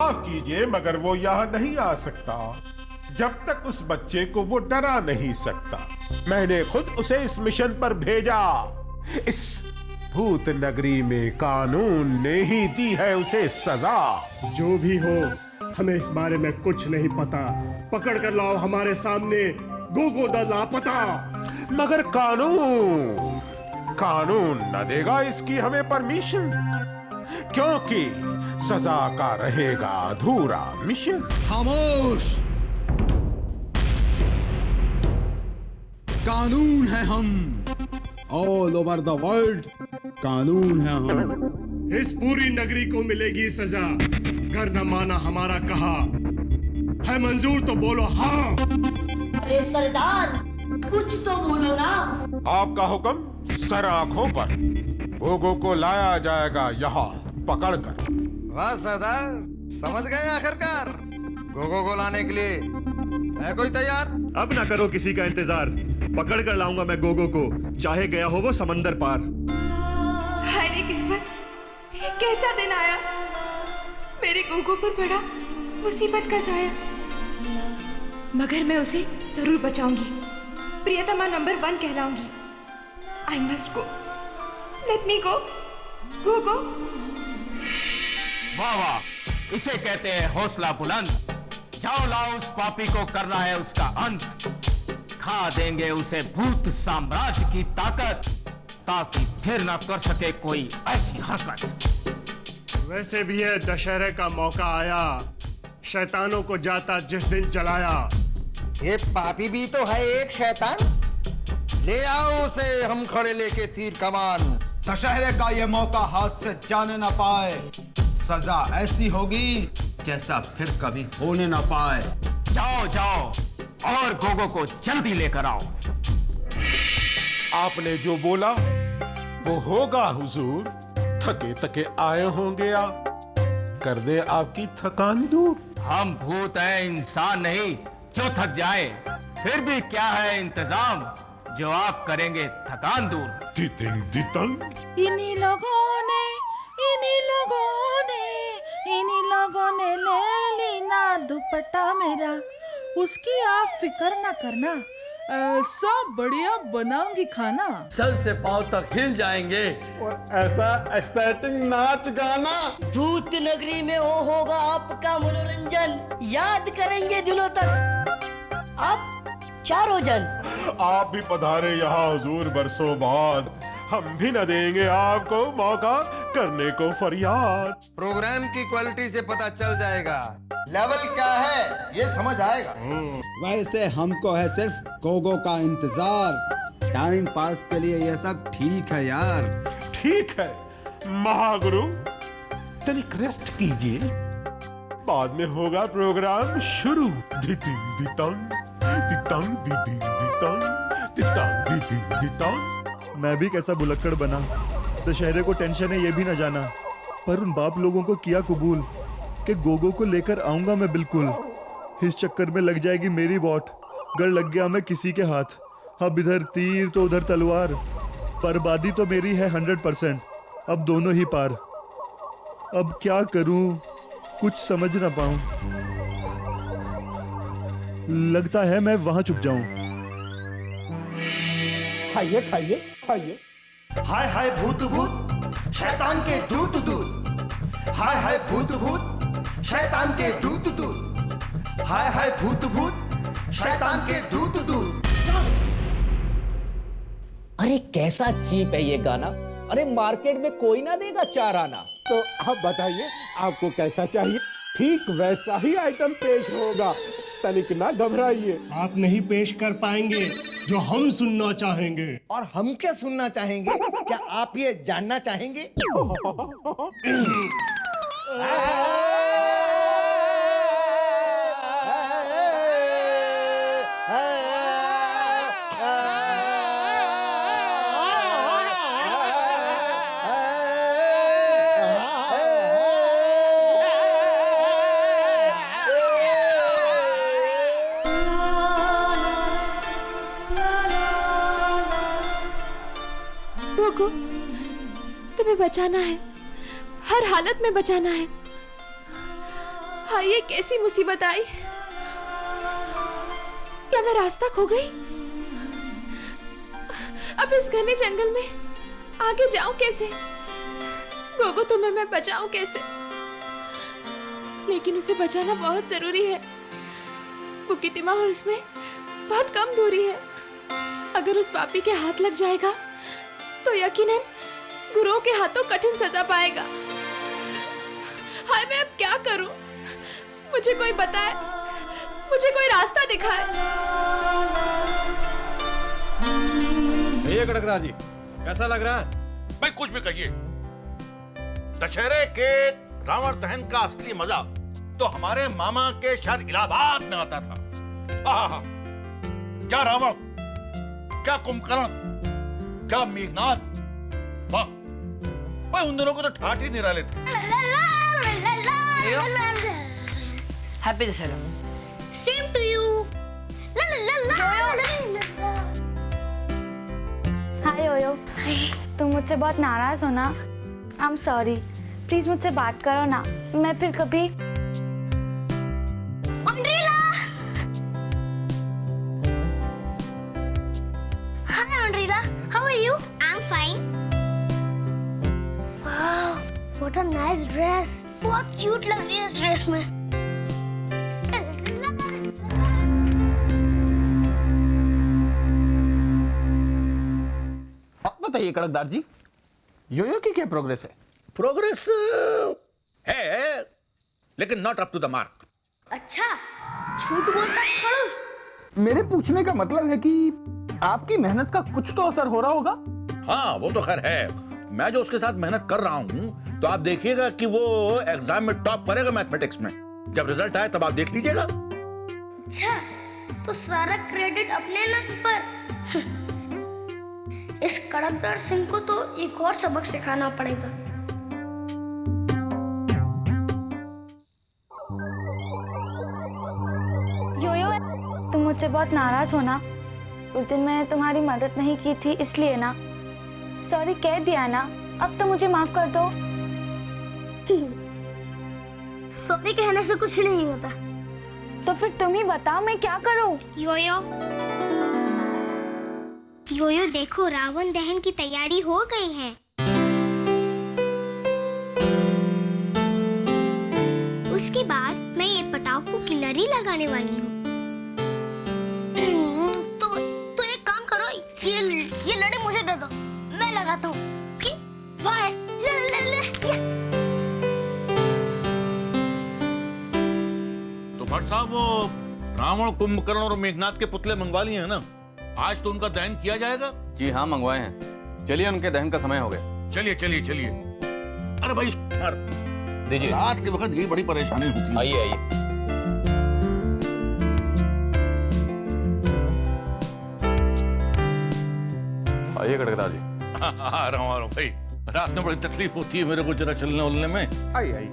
माफ कीजिए मगर वो यहाँ नहीं आ सकता जब तक उस बच्चे को वो डरा नहीं सकता। मैंने खुद उसे इस मिशन पर भेजा। इस भूत नगरी में कानून ने ही दी है उसे सजा। जो भी हो, हमें इस बारे में कुछ नहीं पता। पकड़ कर लाओ हमारे सामने गोगो द लापता। मगर कानून न देगा इसकी हमें परमिशन, क्योंकि सजा का रहेगा अधूरा मिशन। खामोश! कानून है हम, ऑल ओवर द वर्ल्ड कानून है हम। इस पूरी नगरी को मिलेगी सजा। घर न माना हमारा कहा है मंजूर तो बोलो हाँ। अरे सरदार, कुछ तो बोलो ना। आपका हुक्म सर आंखों पर। गोगो को लाया जाएगा यहाँ पकड़कर। वाह सरदार, समझ गए आखिरकार। गोगो को लाने के लिए है कोई तैयार? अब ना करो किसी का इंतजार, पकड़ कर लाऊंगा मैं गोगो को, चाहे गया हो वो समंदर पार। हाय रे किस्मत, ये कैसा दिन आया। मेरे गोगो पर बड़ा मुसीबत का साया। मगर मैं उसे जरूर बचाऊंगी, प्रियतमा नंबर 1 कहलाऊंगी। I must go, let me go, go go. वाह वाह, इसे कहते हैं हौसला बुलंद। जाओ लाओ उस पापी को, करना है उसका अंत। खा देंगे उसे भूत साम्राज्य की ताकत, ताकि फिर ना कर सके कोई ऐसी हरकत। वैसे भी है दशहरे का मौका आया, शैतानों को जाता जिस दिन जलाया। ये पापी भी तो है एक शैतान। ले आओ उसे, हम खड़े लेके तीर कमान। दशहरे का ये मौका हाथ से जाने ना पाए। सजा ऐसी होगी जैसा फिर कभी होने ना पाए। जाओ जाओ और गोगो को जल्दी लेकर आओ। आपने जो बोला वो होगा हुजूर। थके थके आए होंगे आप, कर दे आपकी थकान दूर। हम भूत हैं, इंसान नहीं जो थक जाए। फिर भी क्या है इंतजाम जो आप करेंगे थकान दूर। दितिंग दितंग। इन्हीं लोगों ने ले ली ना दुपट्टा मेरा। उसकी आप फिक्र ना करना, सब बढ़िया बनाऊंगी खाना। सर से पांव तक हिल जाएंगे और ऐसा एक्साइटिंग नाच गाना। भूत नगरी में वो होगा आपका मनोरंजन, याद करेंगे दिनों तक आप चारों जन। आप भी पधारे यहाँ हुजूर बरसों बाद। हम भी न देंगे आपको मौका करने को फरियाद। प्रोग्राम की क्वालिटी से पता चल जाएगा लेवल क्या है, ये समझ आएगा। वैसे हमको है सिर्फ गोगो का इंतजार। टाइम पास के लिए ये सब ठीक है यार। ठीक है महागुरु, तनिक रेस्ट कीजिए, बाद में होगा प्रोग्राम शुरू। दितिंग दितंग, दितंग दितिंग दितंग, दितंग दितिंग दितंग। मैं भी कैसा भुलक्कड़ बना। दशहरे को टेंशन है ये भी ना जाना, पर उन बाप लोगों को किया कबूल कि गोगो को लेकर आऊंगा मैं बिल्कुल। इस चक्कर में लग जाएगी मेरी वोट, गर लग गया मैं किसी के हाथ। अब इधर तीर तो उधर तलवार, बर्बादी तो मेरी है 100%। अब दोनों ही पार। अब क्या करूं, कुछ समझ ना पाऊं। लगता है मैं वहां चुप जाऊं। खाइए खाइए खाइए। हाय हाय भूत भूत शैतान के दूत दूत। हाय हाय भूत भूत शैतान के दूत दूत। हाय हाय भूत भूत शैतान के दूत दूत। अरे कैसा चीप है ये गाना। अरे मार्केट में कोई ना देगा 4 आना। तो आप बताइए आपको कैसा चाहिए, ठीक वैसा ही आइटम पेश होगा। तनिक ना घबराइए। आप नहीं पेश कर पाएंगे जो हम सुनना चाहेंगे। और हम क्या सुनना चाहेंगे, क्या आप ये जानना चाहेंगे? गोगो, तुम्हें बचाना है, हर हालत में बचाना है। हाँ, ये कैसी मुसीबत आई? क्या मैं रास्ता खो गई? अब इस घने जंगल में आगे जाऊं कैसे? गोगो तुम्हें मैं बचाऊं कैसे? लेकिन उसे बचाना बहुत जरूरी है। बुकितिमा और उसमें बहुत कम दूरी है। अगर उस पापी के हाथ लग जाएगा तो यकीनन गुरुओं के हाथों कठिन सजा पाएगा। हाय, मैं अब क्या करूं? मुझे कोई बताए, मुझे कोई रास्ता दिखाए। ये कड़कनाथ जी, कैसा लग रहा है? भाई कुछ भी कहिए, दशहरे के रावण दहन का असली मजा तो हमारे मामा के शहर इलाहाबाद में आता था। आहा, क्या रावण, क्या कुंभकर्ण, क्या मेघनाथ, वाह भाई, उन दोनों को तो ठाठ ही निराले थे। Happy Dussehra. Same to you. Hi yo yo, तुम मुझसे बहुत नाराज हो ना? आई एम सॉरी, प्लीज मुझसे बात करो ना, मैं फिर कभी। Hi Andrila, how are you? I'm fine. Wow, what a nice dress. बहुत क्यूट लग रही है इस ड्रेस में। बताइए कड़कदार जी, योयो की क्या प्रोग्रेस है? प्रोग्रेस है, लेकिन not up to the mark. अच्छा, झूठ बोलता है खड़ूस। मेरे पूछने का मतलब है कि आपकी मेहनत का कुछ तो असर हो रहा होगा। हाँ, वो तो खैर है। मैं जो उसके साथ मेहनत कर रहा हूँ, तो आप देखिएगा कि वो एग्जाम में टॉप करेगा मैथमेटिक्स में। जब रिजल्ट आए तब आप देख लीजिएगा। अच्छा, तो सारा क्रेडिट अपने नाम पर। इस कड़कदार सिंह को तो एक और सबक सिखाना पड़ेगा। योयो, तुम मुझसे बहुत नाराज हो ना? उस दिन मैंने तुम्हारी मदद नहीं की थी इसलिए ना। सॉरी कह दिया ना, अब तो मुझे माफ कर दो। सॉरी कहने से कुछ नहीं होता। तो फिर तुम ही बताओ मैं क्या करूं? योयो, योयो देखो, रावण दहन की तैयारी हो गई है। उसके बाद मैं ये पटाखों की लड़ी लगाने वाली हूँ। तो एक काम करो, ये लड़ी मुझे दे दो, मैं लगाता हूँ। तो भट्ट साहब, वो रावण, कुंभकर्ण और मेघनाथ के पुतले मंगवा लिए हैं ना? आज तो उनका दहन किया जाएगा। जी हाँ, मंगवाए हैं। चलिए, उनके दहन का समय हो गया। चलिए चलिए चलिए। अरे भाई दीजिए। रात के वक्त ये बड़ी परेशानी होती है। आइए आइए। आइए कड़कदार जी। आ रहा हूँ भाई, रात में बड़ी तकलीफ होती है मेरे को जरा चलने उलने में। आइए आइए।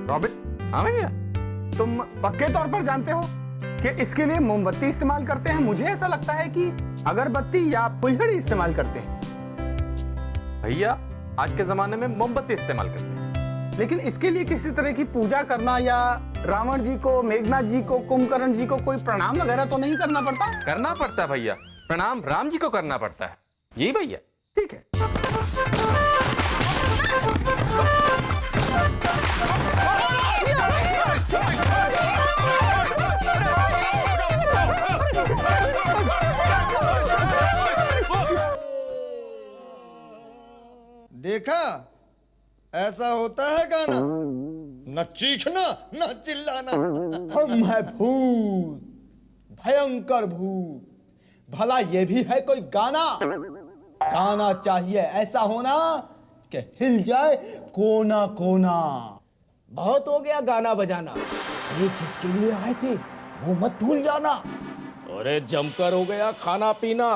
रॉबिन, हाँ भैया, तुम पक्के तौर पर जानते हो कि इसके लिए मोमबत्ती इस्तेमाल करते हैं? मुझे ऐसा लगता है कि अगरबत्ती या फुलझड़ी इस्तेमाल करते हैं। भैया, आज के जमाने में मोमबत्ती इस्तेमाल करते हैं। लेकिन इसके लिए किसी तरह की पूजा करना या रावण जी को, मेघनाथ जी को, कुंभकर्ण जी को कोई प्रणाम वगैरह तो नहीं करना पड़ता? करना पड़ता है भैया, प्रणाम राम जी को करना पड़ता है। यही भैया। ठीक है। देखा, ऐसा होता है गाना। न चीखना न चिल्लाना। हम है भूत, भयंकर भूत। भला ये भी है कोई गाना? गाना चाहिए ऐसा होना कि हिल जाए कोना कोना। बहुत हो गया गाना बजाना, ये जिसके लिए आए थे वो मत भूल जाना। अरे जमकर हो गया खाना पीना,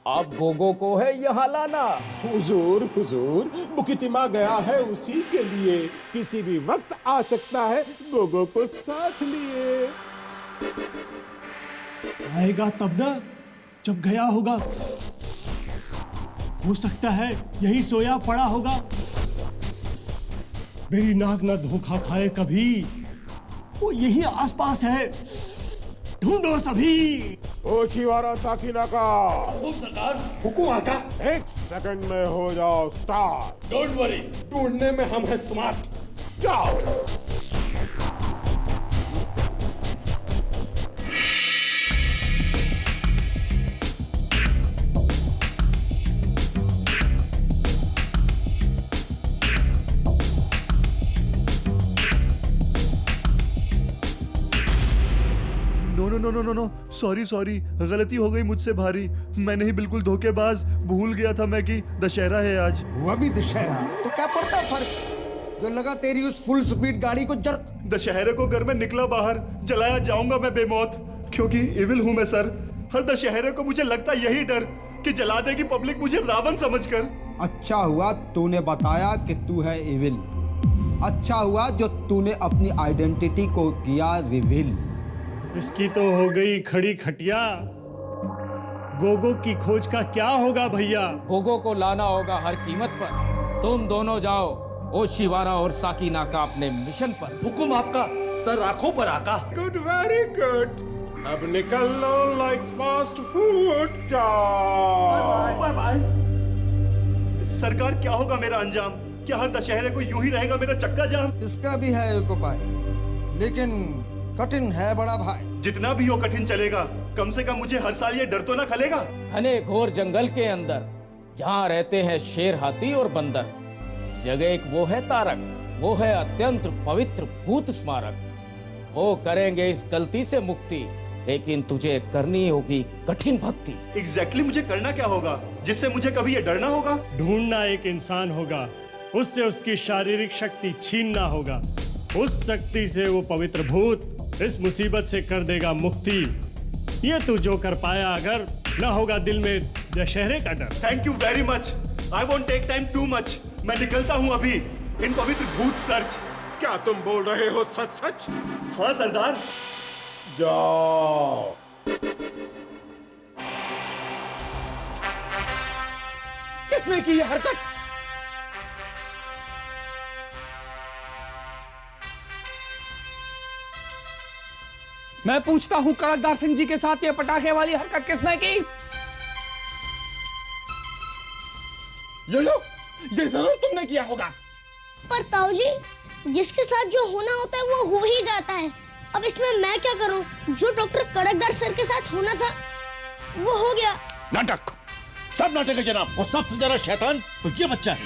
अब गोगो को है यहाँ लाना। हुजूर हुजूर, बुकितिमा गया है उसी के लिए, किसी भी वक्त आ सकता है गोगो को साथ लिए। आएगा तब ना जब गया होगा। हो सकता है यही सोया पड़ा होगा। मेरी नाक ना धोखा खाए कभी, वो यही आसपास है, ढूंढो सभी। ओशिवारा साकिनाका। सरकार हुकुम आता। 1 सेकंड में हो जाओ स्टार्ट। डोंट वरी, ढूंढने में हम हैं स्मार्ट। जाओ। नो, सॉरी, गलती हो गई मुझसे भारी। मैं नहीं, बिल्कुल धोखेबाज, भूल गया था मैं कि दशहरा है आज। हुआ भी दशहरा तो क्या पड़ता फर्क, जो लगा तेरी उस फुल स्पीड गाड़ी को जर्क। दशहरे को घर में निकला बाहर, जलाया जाऊंगा मैं बेमौत, क्योंकि इविल हूँ मैं सर। हर दशहरे को मुझे लगता यही डर कि जला देगी पब्लिक मुझे रावण समझकर। अच्छा हुआ तूने बताया कि तू है इविल। अच्छा हुआ जो तूने अपनी आइडेंटिटी को किया रिवील। इसकी तो हो गई खड़ी खटिया। गोगो की खोज का क्या होगा भैया? गोगो को लाना होगा हर कीमत पर। तुम दोनों जाओ ओशिवारा और साकिनाका अपने मिशन पर। हुकुम आपका सर, आंखों पर आका। Good, very good. अब निकल लो like fast food. Bye bye. सरकार, क्या होगा मेरा अंजाम? क्या हर दशहरे को यूं ही रहेगा मेरा चक्का जाम? इसका भी है एक उपाय, लेकिन कठिन है बड़ा भाई। जितना भी हो कठिन चलेगा, कम से कम मुझे हर साल ये डर तो ना खलेगा। घने घोर जंगल के अंदर जहाँ रहते हैं शेर, हाथी और बंदर, जगह एक वो है तारक, वो है अत्यंत पवित्र भूत स्मारक। वो करेंगे इस गलती से मुक्ति, लेकिन तुझे करनी होगी कठिन भक्ति। एग्जैक्टली मुझे करना क्या होगा जिससे मुझे कभी ये डरना होगा? ढूंढना एक इंसान होगा, उससे उसकी शारीरिक शक्ति छीनना होगा। उस शक्ति से वो पवित्र भूत इस मुसीबत से कर देगा मुक्ति। ये तू जो कर पाया अगर न होगा दिल में दशहरे का डर। Thank you very much. I won't take time too much. मैं निकलता हूँ अभी इन पवित्र भूत सर्च। क्या तुम बोल रहे हो सच सच? हाँ सरदार। जाओ। किसने की ये हरकत? मैं पूछता हूँ, कड़कदार सिंह जी के साथ ये पटाखे वाली हरकत किसने की? यो ये जरूर तुमने किया होगा। पर ताऊ जी, जिसके साथ जो होना होता है वो हो ही जाता है। अब इसमें मैं क्या करूं? जो डॉक्टर कड़कदार सर के साथ होना था वो हो गया। नाटक, सब नाटक है जनाब। और सबसे ज्यादा शैतान तो ये बच्चा है।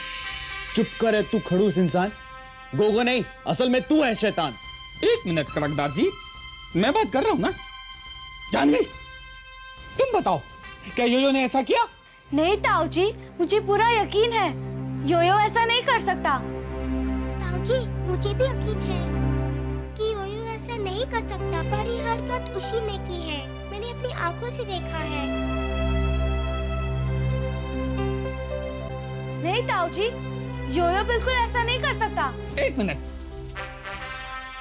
चुप कर तू खड़ूस इंसान। गोगो नहीं, असल में तू है शैतान। 1 मिनट कड़कदार जी, मैं बात कर रहा हूं ना। जानवी, तुम बताओ, क्या योयो ने ऐसा किया? नहीं ताऊ जी, मुझे पूरा यकीन है, योयो ऐसा नहीं कर सकता। ताऊ जी, मुझे भी यकीन है कि योयो ऐसा नहीं कर सकता, पर ये हरकत उसी ने की है। मैंने अपनी आंखों से देखा है। नहीं ताऊ जी, योयो बिल्कुल ऐसा नहीं कर सकता। 1 मिनट,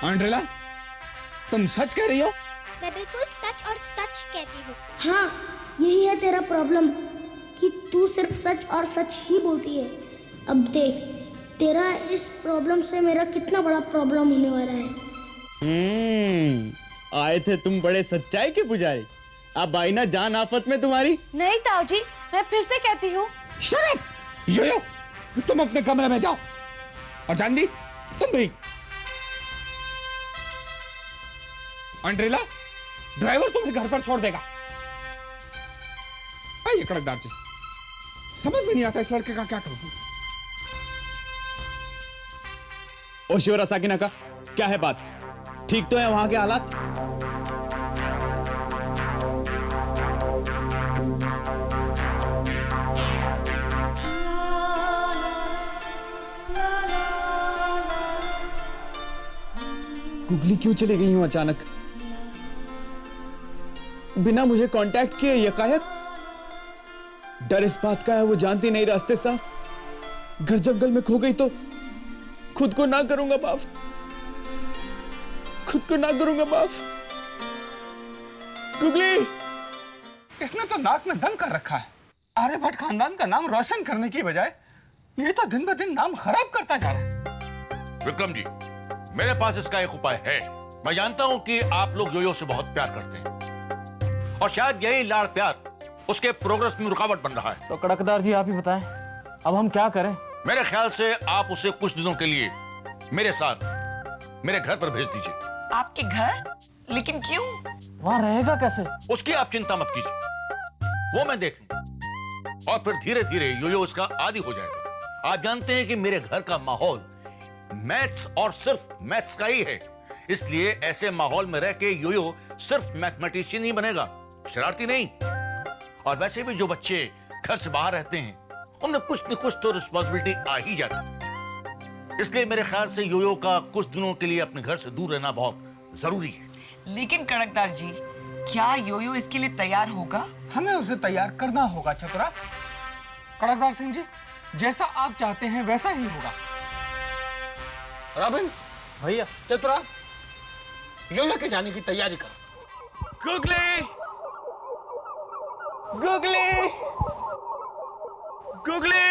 एंड्रेला, तुम सच कह रही हो? मैं बिल्कुल सच और सच कहती हूँ। हाँ, यही है तेरा प्रॉब्लम कि तू सिर्फ सच और सच ही बोलती है। अब देख, तेरा इस प्रॉब्लम से मेरा कितना बड़ा प्रॉब्लम होने वाला है। आए थे तुम बड़े सच्चाई के पुजारी। अब आई ना जान आफत में तुम्हारी। नहीं ताऊ जी, मैं फिर से कहती हूँ। Shut up! योयो, तुम अपने कमरे में जाओ। और जानवी, तुम भी। एंड्रेला, ड्राइवर तुम्हें घर पर छोड़ देगा। आइए कड़कदार जी, समझ में नहीं आता इस लड़के का क्या करूं। ओशिवारा साकिनाका, क्या है बात? ठीक तो है वहां के हालात? गुगली क्यों चली गई हूं अचानक, बिना मुझे कांटेक्ट किए? यकायक डर इस बात का है वो जानती नहीं रास्ते साफ। घर जंगल में खो गई तो खुद को ना करूंगा माफ, खुद को ना करूंगा माफ। गुगली, इसने तो नाक में दम कर रखा है। आर्यभट्ट खानदान का नाम रोशन करने की बजाय ये तो दिन ब दिन नाम खराब करता जा रहा है। विक्रम जी, मेरे पास इसका एक उपाय है। मैं जानता हूं कि आप लोग योयो से बहुत प्यार करते हैं और शायद यही लाड़ प्यार उसके प्रोग्रेस में रुकावट बन रहा है। तो कड़कदार जी आप ही बताएं, अब हम क्या करें? मेरे ख्याल से आप उसे कुछ दिनों के लिए मेरे साथ मेरे घर पर भेज दीजिए। आपके घर? लेकिन क्यों? वहाँ रहेगा कैसे? उसकी आप चिंता मत कीजिए, वो मैं देख लूंगा और फिर धीरे धीरे योयो उसका आदी हो जाएगा। आप जानते हैं कि मेरे घर का माहौल मैथ्स और सिर्फ मैथ्स का ही है, इसलिए ऐसे माहौल में रह के योयो सिर्फ मैथमेटिशियन ही बनेगा, शरारती नहीं। और वैसे भी जो बच्चे घर से बाहर रहते हैं उनमें कुछ न कुछ तो रिस्पॉन्सिबिलिटी आ ही जाती है, इसलिए मेरे ख्याल से योयो का कुछ दिनों के लिए अपने घर से दूर रहना बहुत जरूरी है। लेकिन कड़कदार जी, क्या योयो इसके लिए तैयार होगा? हमें उसे तैयार करना होगा चतुरा। कड़कदार सिंह जी, जैसा आप चाहते हैं वैसा ही होगा। रॉबिन भैया, चतुरा योयो के जाने की तैयारी करो। Googly, googly, googly.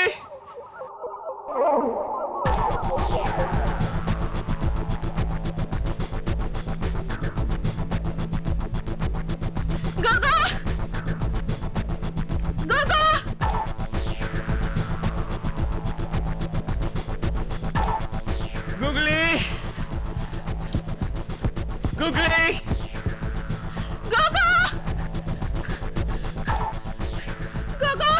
Gogo! Gogo! Googly, googly, Gogo! Gogo!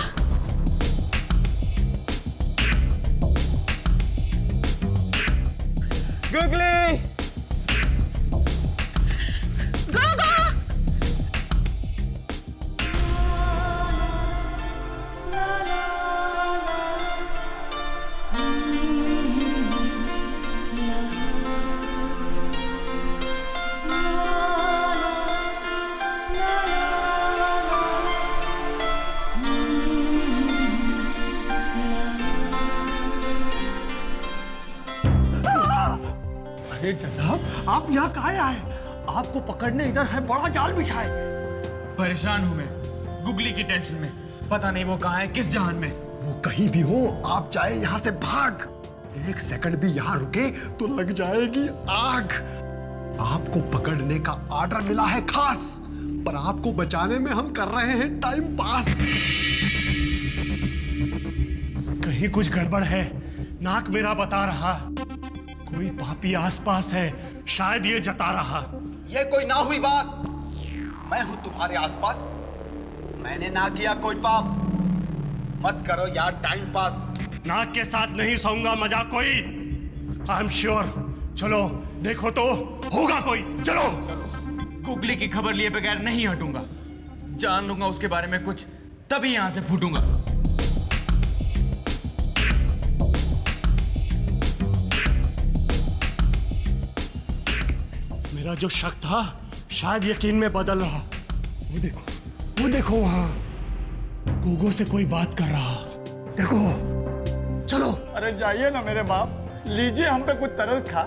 Googly, Gogo! अरे जनाब, आप यहाँ कहाँ आए? आपको पकड़ने इधर है बड़ा जाल बिछाए। परेशान हूं मैं, गुगली की टेंशन में। पता नहीं वो कहाँ है, किस जहान में। वो कहीं भी हो, आप जाए यहाँ से भाग। एक सेकंड भी यहाँ रुके तो लग जाएगी आग। आपको पकड़ने का ऑर्डर मिला है खास, पर आपको बचाने में हम कर रहे हैं टाइम पास। कहीं कुछ गड़बड़ है, नाक मेरा बता रहा। कोई पापी आसपास है, शायद ये जता रहा। ये कोई ना हुई बात। मैं हूं तुम्हारे आसपास, मैंने ना किया कोई पाप। मत करो यार टाइम पास। नाक के साथ नहीं सोऊंगा मजाक कोई। I am sure. चलो देखो तो होगा कोई। चलो। गुगली की खबर लिए बगैर नहीं हटूंगा। जान लूंगा उसके बारे में कुछ, तभी यहां से फूटूंगा। मेरा जो शक था शायद यकीन में बदल रहा। वो देखो वहां गोगो से कोई बात कर रहा। देखो, चलो। अरे जाइए ना मेरे बाप, लीजिए हम पे कुछ तरस खा।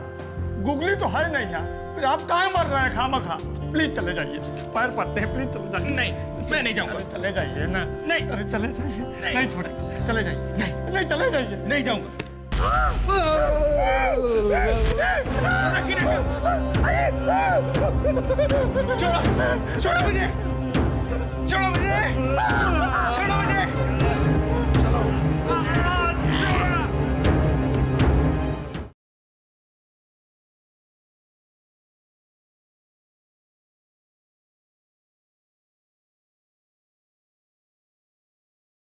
गुगली तो है नहीं यहाँ, फिर आप कहाँ मर रहे हैं खामखा? प्लीज चले जाइए, पैर पड़ते हैं, प्लीज चले जाइए। नहीं, मैं नहीं जाऊंगा। चले जाइए ना। नहीं, अरे चले जाइए। नहीं छोड़े, चले जाइए। नहीं चले जाइए। नहीं जाऊंगा। छोड़ो मुझे, छोड़ो मुझे, छोड़ो मुझे।